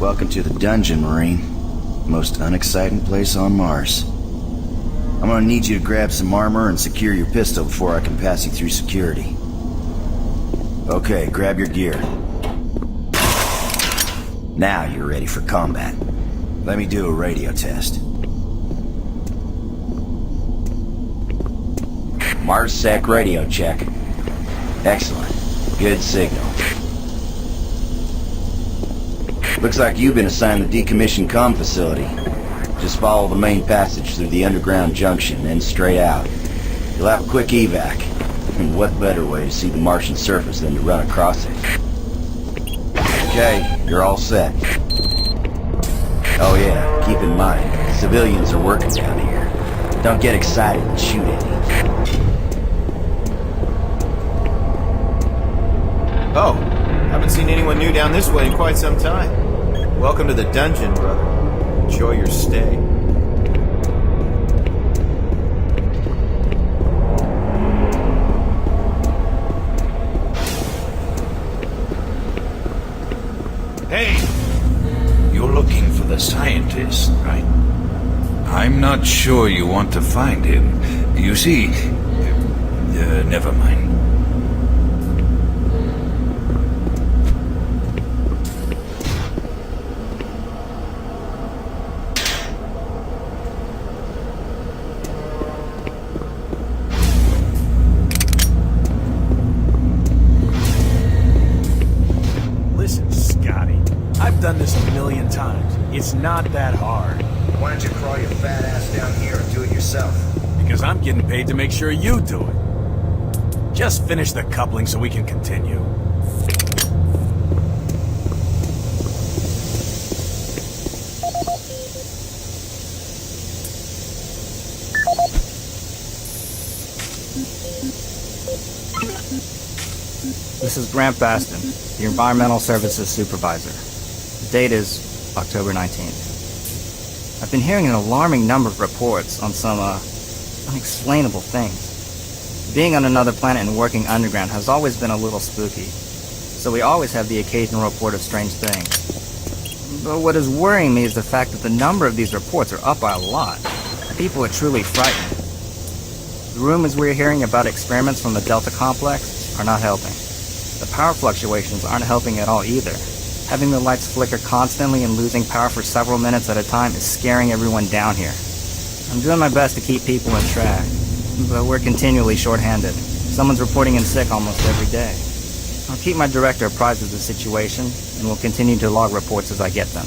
Welcome to the dungeon, Marine. Most unexciting place on Mars. I'm gonna need you to grab some armor and secure your pistol before I can pass you through security. Okay, grab your gear. Now you're ready for combat. Let me do a radio test. MarsSec radio check. Excellent. Good signal. Looks like you've been assigned the decommissioned comm facility. Just follow the main passage through the underground junction, then straight out. You'll have a quick evac. And what better way to see the Martian surface than to run across it? Okay, you're all set. Oh yeah, keep in mind, civilians are working down here. Don't get excited and shoot any. Oh, haven't seen anyone new down this way in quite some time. Welcome to the dungeon, brother. Enjoy your stay. Hey! You're looking for the scientist, right? I'm not sure you want to find him. You see... never mind. I've done this a million times. It's not that hard. Why don't you crawl your fat ass down here and do it yourself? Because I'm getting paid to make sure you do it. Just finish the coupling so we can continue. This is Grant Baston, the Environmental Services Supervisor. The date is October 19th. I've been hearing an alarming number of reports on some, unexplainable things. Being on another planet and working underground has always been a little spooky, so we always have the occasional report of strange things. But what is worrying me is the fact that the number of these reports are up by a lot. People are truly frightened. The rumors we're hearing about experiments from the Delta Complex are not helping. The power fluctuations aren't helping at all either. Having the lights flicker constantly and losing power for several minutes at a time is scaring everyone down here. I'm doing my best to keep people in track, but we're continually short-handed. Someone's reporting in sick almost every day. I'll keep my director apprised of the situation, and will continue to log reports as I get them.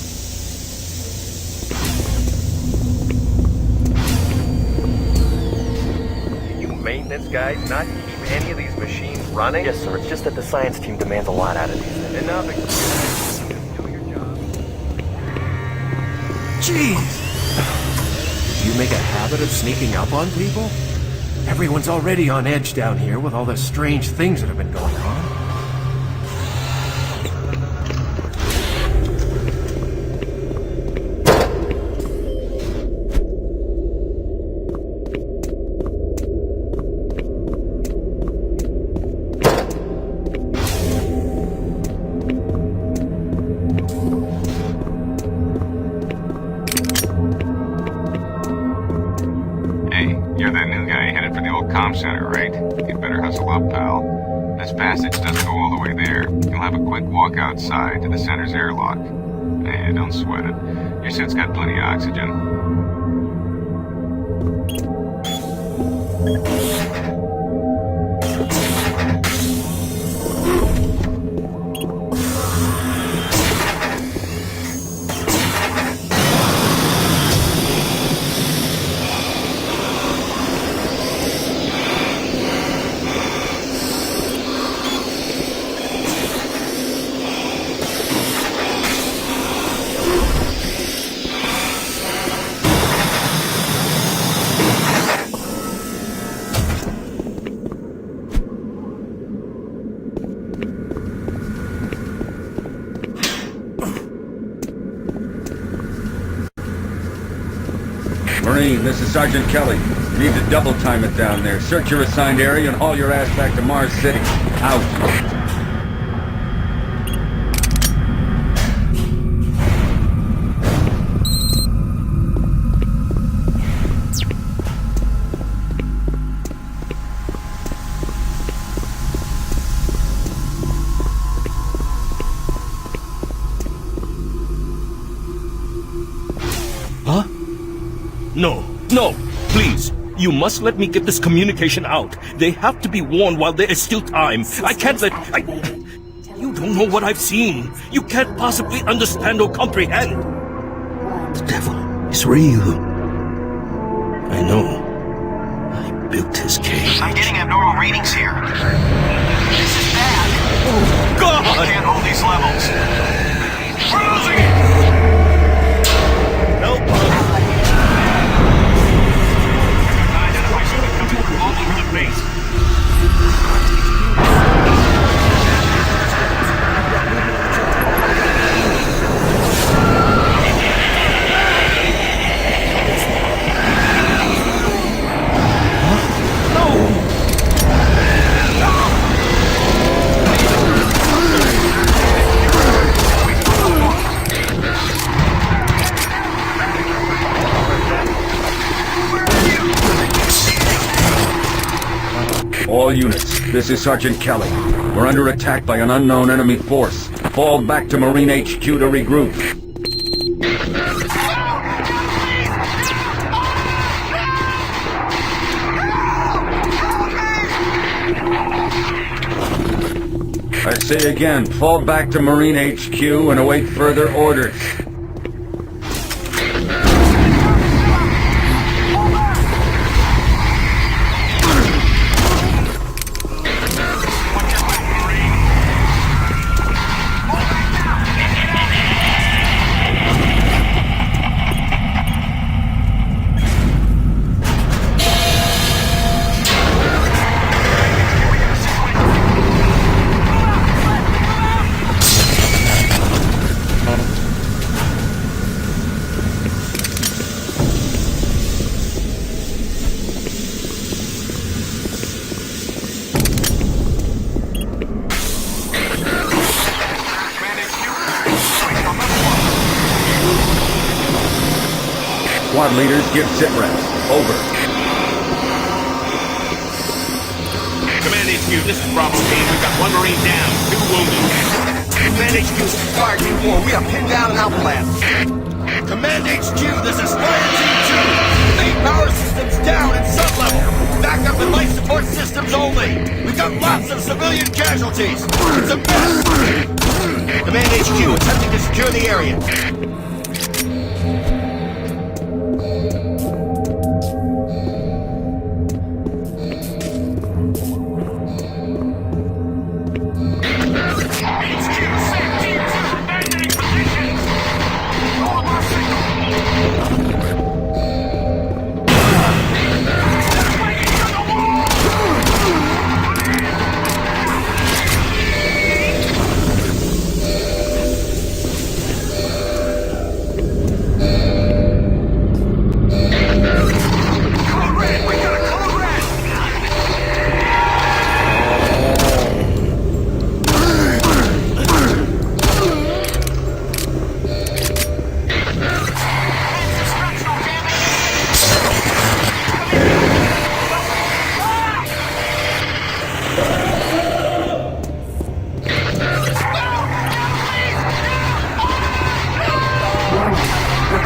You maintenance guys not keep any of these machines running? Yes, sir. It's just that the science team demands a lot out of these things. Enough excuses. Do your job. Jeez! Do you make a habit of sneaking up on people? Everyone's already on edge down here with all the strange things that have been going on. You're that new guy headed for the old comm center, right? You'd better hustle up, pal. This passage doesn't go all the way there. You'll have a quick walk outside to the center's airlock. Eh, don't sweat it. Your suit's got plenty of oxygen. Marine, this is Sergeant Kelly. You need to double time it down there. Search your assigned area and haul your ass back to Mars City. Out. No, no, please. You must let me get this communication out. They have to be warned while there is still time. I can't let... You don't know what I've seen. You can't possibly understand or comprehend. The devil is real. I know. I built his cage. I'm getting abnormal readings here. This is bad. Oh, God! I can't hold these levels. We're losing it! Help us! All over the base. All units, this is Sergeant Kelly. We're under attack by an unknown enemy force. Fall back to Marine HQ to regroup. I say again, fall back to Marine HQ and await further orders. Squad leaders, give sit reps. Over. Command HQ, this is Bravo team. We've got one Marine down, 2 wounded. Command HQ, Fire Team 4. We are pinned down and outflanked. Command HQ, this is Fire Team 2. Main power systems down in sub-level. Backup and life support systems only. We've got lots of civilian casualties. It's a mess. Command HQ, attempting to secure the area.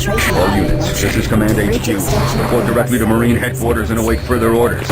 All units, this is Command HQ. Report directly to Marine Headquarters and await further orders.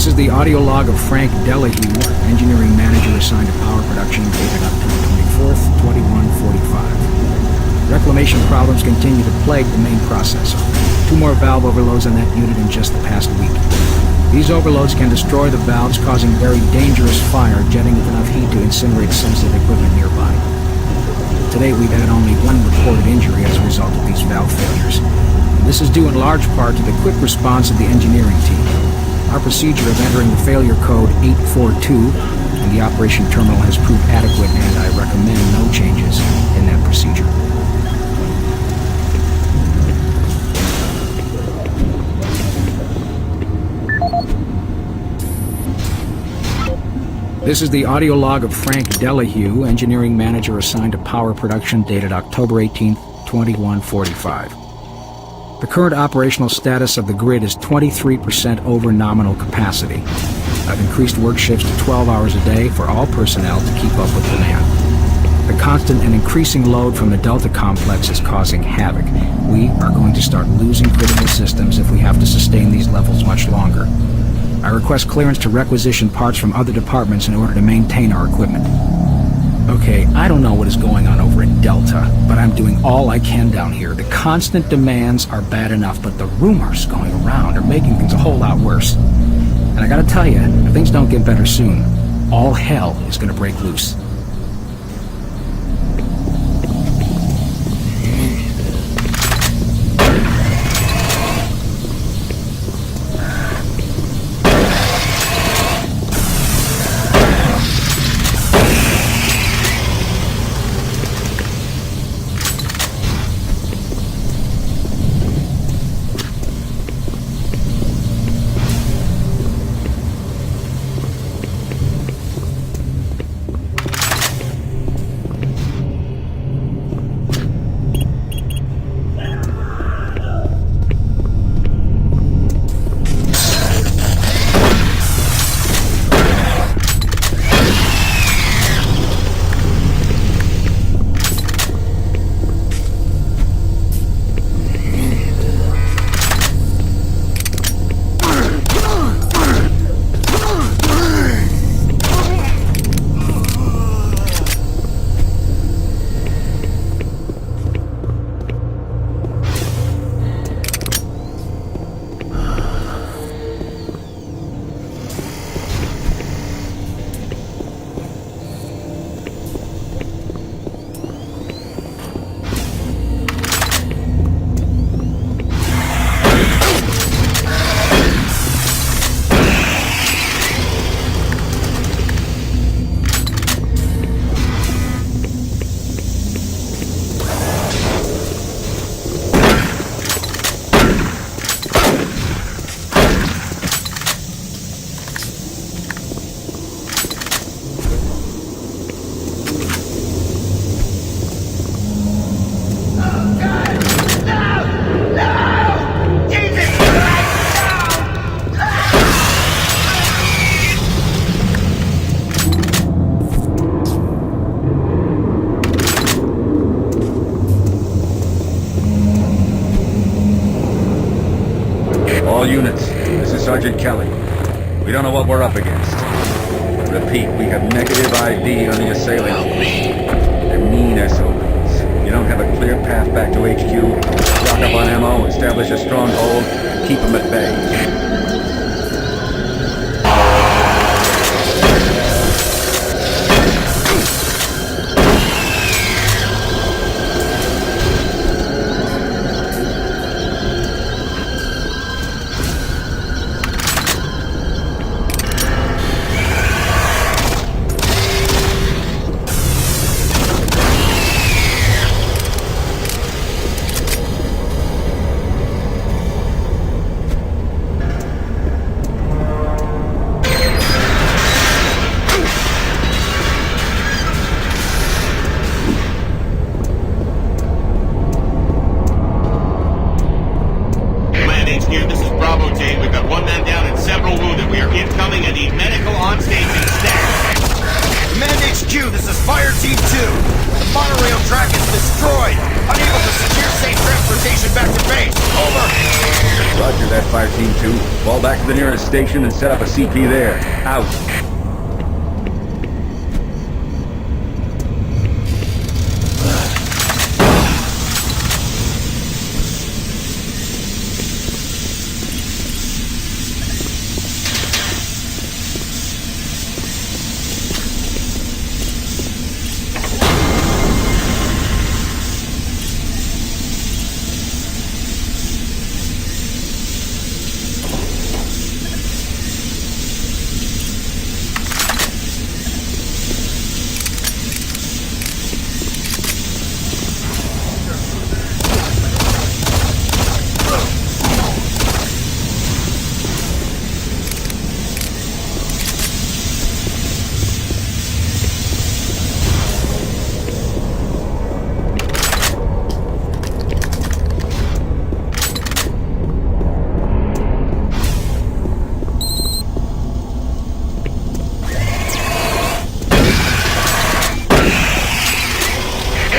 This is the audio log of Frank Delahue, engineering manager assigned to power production, dated October 24th, 2145. Reclamation problems continue to plague the main processor. 2 more valve overloads on that unit in just the past week. These overloads can destroy the valves, causing very dangerous fire, jetting with enough heat to incinerate sensitive equipment nearby. Today we've had only 1 reported injury as a result of these valve failures. This is due in large part to the quick response of the engineering team. Our procedure of entering the failure code 842 in the operation terminal has proved adequate, and I recommend no changes in that procedure. This is the audio log of Frank Delahue, engineering manager assigned to power production, dated October 18th, 2145. The current operational status of the grid is 23% over nominal capacity. I've increased work shifts to 12 hours a day for all personnel to keep up with demand. The constant and increasing load from the Delta complex is causing havoc. We are going to start losing critical systems if we have to sustain these levels much longer. I request clearance to requisition parts from other departments in order to maintain our equipment. Okay, I don't know what is going on over in Delta, but I'm doing all I can down here. The constant demands are bad enough, but the rumors going around are making things a whole lot worse. And I gotta tell you, if things don't get better soon, all hell is gonna break loose. All units, this is Sergeant Kelly. We don't know what we're up against. Repeat, we have negative ID on the assailants. They're mean SOBs. You don't have a clear path back to HQ. Stock up on ammo, establish a stronghold, and keep them at bay. Command HQ, this is Fire Team 2. The monorail track is destroyed. Unable to secure safe transportation back to base. Over. Roger that, Fire Team 2. Fall back to the nearest station and set up a CP there. Out.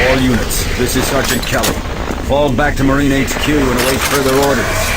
All units, this is Sergeant Kelly. Fall back to Marine HQ and await further orders.